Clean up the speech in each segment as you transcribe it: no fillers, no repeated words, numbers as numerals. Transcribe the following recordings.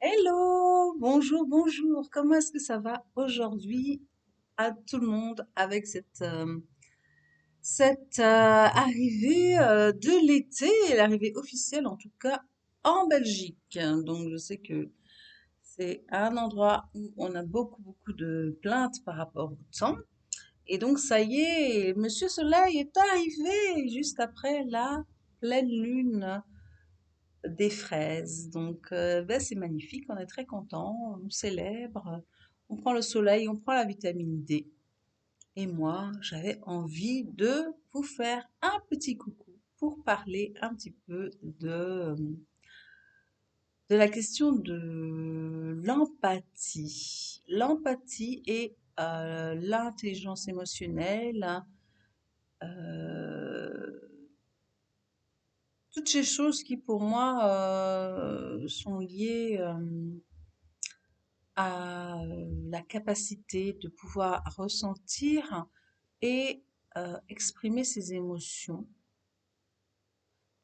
Hello, bonjour, bonjour. Comment est-ce que ça va aujourd'hui à tout le monde avec cette arrivée de l'été, l'arrivée officielle en tout cas en Belgique. Donc je sais que c'est un endroit où on a beaucoup, beaucoup de plaintes par rapport au temps. Et donc ça y est, Monsieur Soleil est arrivé juste après la pleine lune des fraises. Donc, ben, c'est magnifique, on est très content, on célèbre, on prend le soleil, on prend la vitamine D. Et moi, j'avais envie de vous faire un petit coucou pour parler un petit peu de la question de l'empathie. L'empathie et l'intelligence émotionnelle, euh, toutes ces choses qui pour moi sont liées à la capacité de pouvoir ressentir et exprimer ses émotions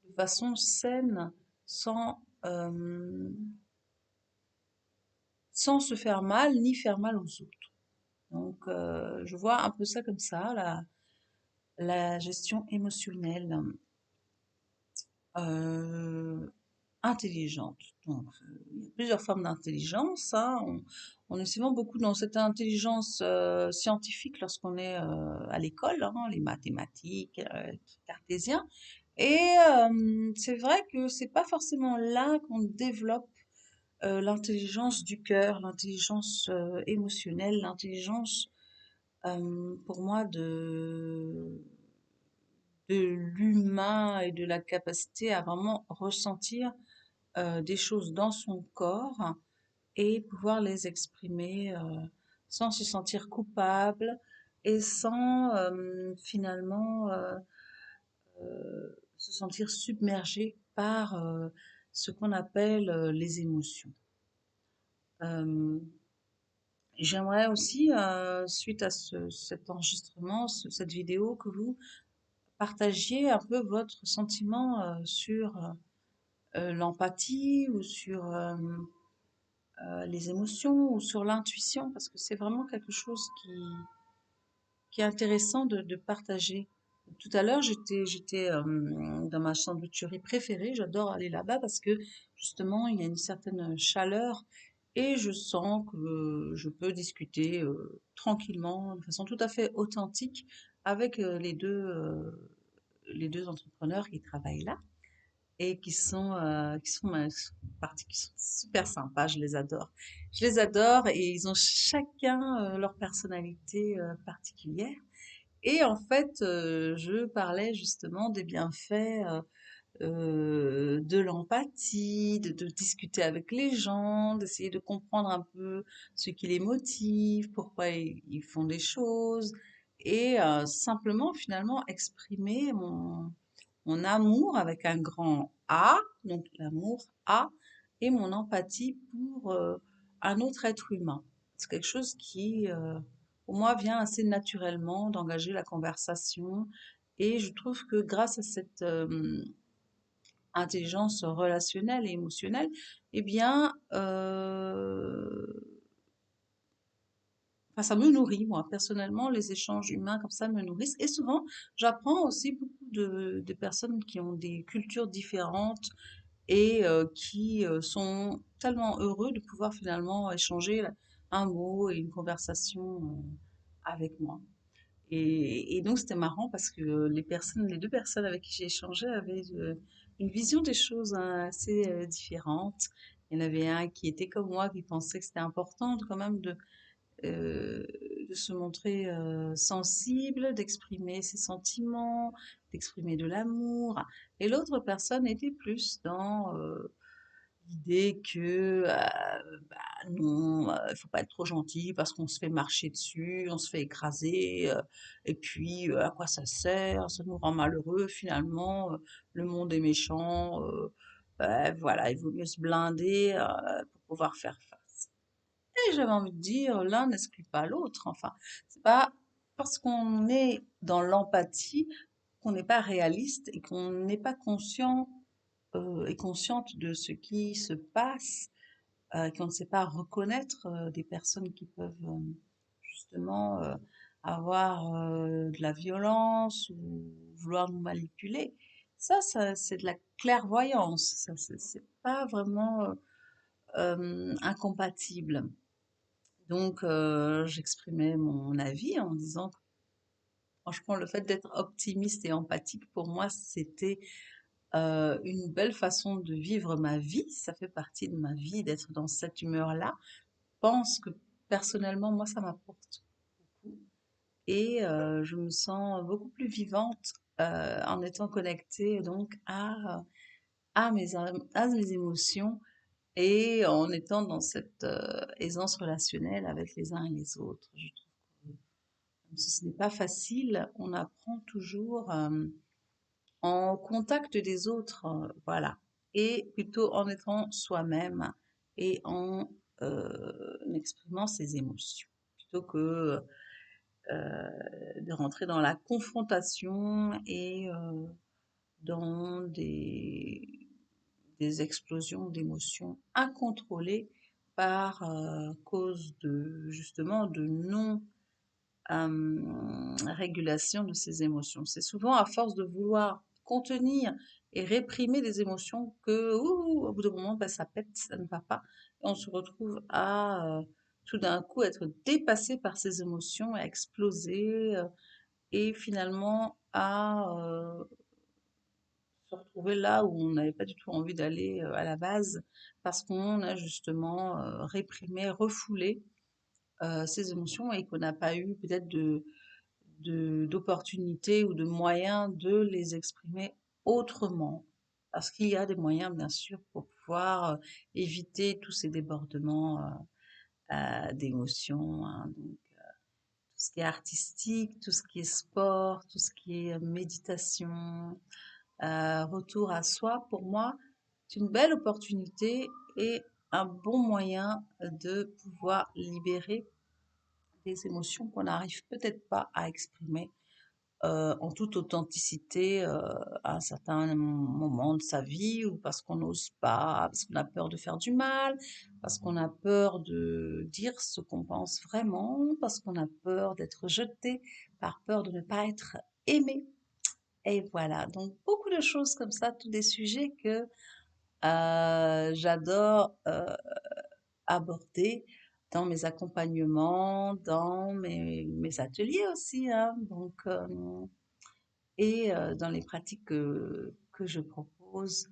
de façon saine, sans, sans se faire mal ni faire mal aux autres. Donc, je vois un peu ça comme ça, la gestion émotionnelle euh, intelligente. Donc, il y a plusieurs formes d'intelligence, hein. On est souvent beaucoup dans cette intelligence scientifique lorsqu'on est à l'école, hein, les mathématiques, cartésien. Et c'est vrai que c'est pas forcément là qu'on développe l'intelligence du cœur, l'intelligence émotionnelle, l'intelligence, pour moi, de l'humain et de la capacité à vraiment ressentir des choses dans son corps et pouvoir les exprimer sans se sentir coupable et sans finalement se sentir submergé par ce qu'on appelle les émotions. Euh, J'aimerais aussi, suite à cet enregistrement, cette vidéo, que vous partagiez un peu votre sentiment sur l'empathie ou sur les émotions ou sur l'intuition, parce que c'est vraiment quelque chose qui est intéressant de partager. Tout à l'heure, j'étais dans ma sandwicherie préférée. J'adore aller là-bas parce que justement, il y a une certaine chaleur et je sens que je peux discuter tranquillement, de façon tout à fait authentique, avec les deux entrepreneurs qui travaillent là et qui sont super sympas, je les adore. Je les adore et ils ont chacun leur personnalité particulière. Et en fait, je parlais justement des bienfaits de l'empathie, de discuter avec les gens, d'essayer de comprendre un peu ce qui les motive, pourquoi ils font des choses, et simplement finalement exprimer mon amour avec un grand A, donc l'amour A, et mon empathie pour un autre être humain. C'est quelque chose qui, pour moi, vient assez naturellement d'engager la conversation. Et je trouve que grâce à cette intelligence relationnelle et émotionnelle, eh bien, enfin, ça me nourrit, moi, personnellement, les échanges humains comme ça me nourrissent. Et souvent, j'apprends aussi beaucoup de personnes qui ont des cultures différentes et qui sont tellement heureux de pouvoir finalement échanger un mot et une conversation avec moi. Et donc c'était marrant parce que les deux personnes avec qui j'ai échangé avaient une vision des choses hein, assez différente. Il y en avait un qui était comme moi, qui pensait que c'était important quand même euh, de se montrer sensible, d'exprimer ses sentiments, d'exprimer de l'amour. Et l'autre personne était plus dans l'idée que non, il faut pas être trop gentil parce qu'on se fait marcher dessus, on se fait écraser, et puis à quoi ça sert? Ça nous rend malheureux finalement, le monde est méchant, voilà, il vaut mieux se blinder pour pouvoir faire face. Et j'avais envie de dire, l'un n'exclut pas l'autre. Enfin, c'est pas parce qu'on est dans l'empathie qu'on n'est pas réaliste et qu'on n'est pas conscient et consciente de ce qui se passe qu'on ne sait pas reconnaître des personnes qui peuvent justement avoir de la violence ou vouloir nous manipuler. Ça c'est de la clairvoyance. Ça, c'est pas vraiment incompatible. Donc, j'exprimais mon avis en disant que franchement, le fait d'être optimiste et empathique, pour moi, c'était une belle façon de vivre ma vie. Ça fait partie de ma vie d'être dans cette humeur-là. Je pense que personnellement, moi, ça m'apporte beaucoup. Et je me sens beaucoup plus vivante en étant connectée donc à mes émotions et en étant dans cette aisance relationnelle avec les uns et les autres. Je trouve que même si ce n'est pas facile, on apprend toujours en contact des autres, voilà, et plutôt en étant soi-même et en exprimant ses émotions, plutôt que de rentrer dans la confrontation et dans des explosions d'émotions incontrôlées par cause de justement de non régulation de ces émotions. C'est souvent à force de vouloir contenir et réprimer des émotions que, ouh, au bout d'un moment, bah, ça pète, ça ne va pas. Et on se retrouve à tout d'un coup être dépassé par ces émotions, à exploser et finalement à se retrouver là où on n'avait pas du tout envie d'aller à la base parce qu'on a justement réprimé, refoulé ces émotions et qu'on n'a pas eu peut-être d'opportunités ou de moyens de les exprimer autrement. Parce qu'il y a des moyens, bien sûr, pour pouvoir éviter tous ces débordements d'émotions, hein. Donc, tout ce qui est artistique, tout ce qui est sport, tout ce qui est méditation, retour à soi, pour moi, c'est une belle opportunité et un bon moyen de pouvoir libérer des émotions qu'on n'arrive peut-être pas à exprimer en toute authenticité à un certain moment de sa vie ou parce qu'on n'ose pas, parce qu'on a peur de faire du mal, parce qu'on a peur de dire ce qu'on pense vraiment, parce qu'on a peur d'être jeté, par peur de ne pas être aimé. Et voilà, donc beaucoup de choses comme ça, tous des sujets que j'adore aborder dans mes accompagnements, dans mes ateliers aussi, hein. Donc, et dans les pratiques que je propose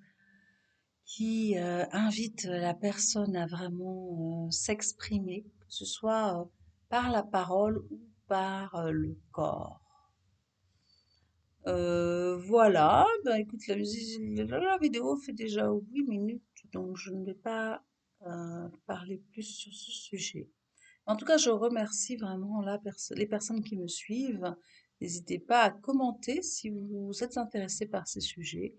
qui invitent la personne à vraiment s'exprimer, que ce soit par la parole ou par le corps. Voilà, ben écoute, la vidéo fait déjà 8 minutes, donc je ne vais pas parler plus sur ce sujet. En tout cas, je remercie vraiment les personnes qui me suivent. N'hésitez pas à commenter si vous êtes intéressé par ces sujets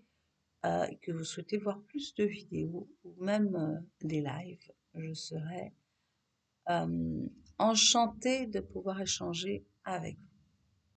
et que vous souhaitez voir plus de vidéos ou même des lives. Je serai enchantée de pouvoir échanger avec vous.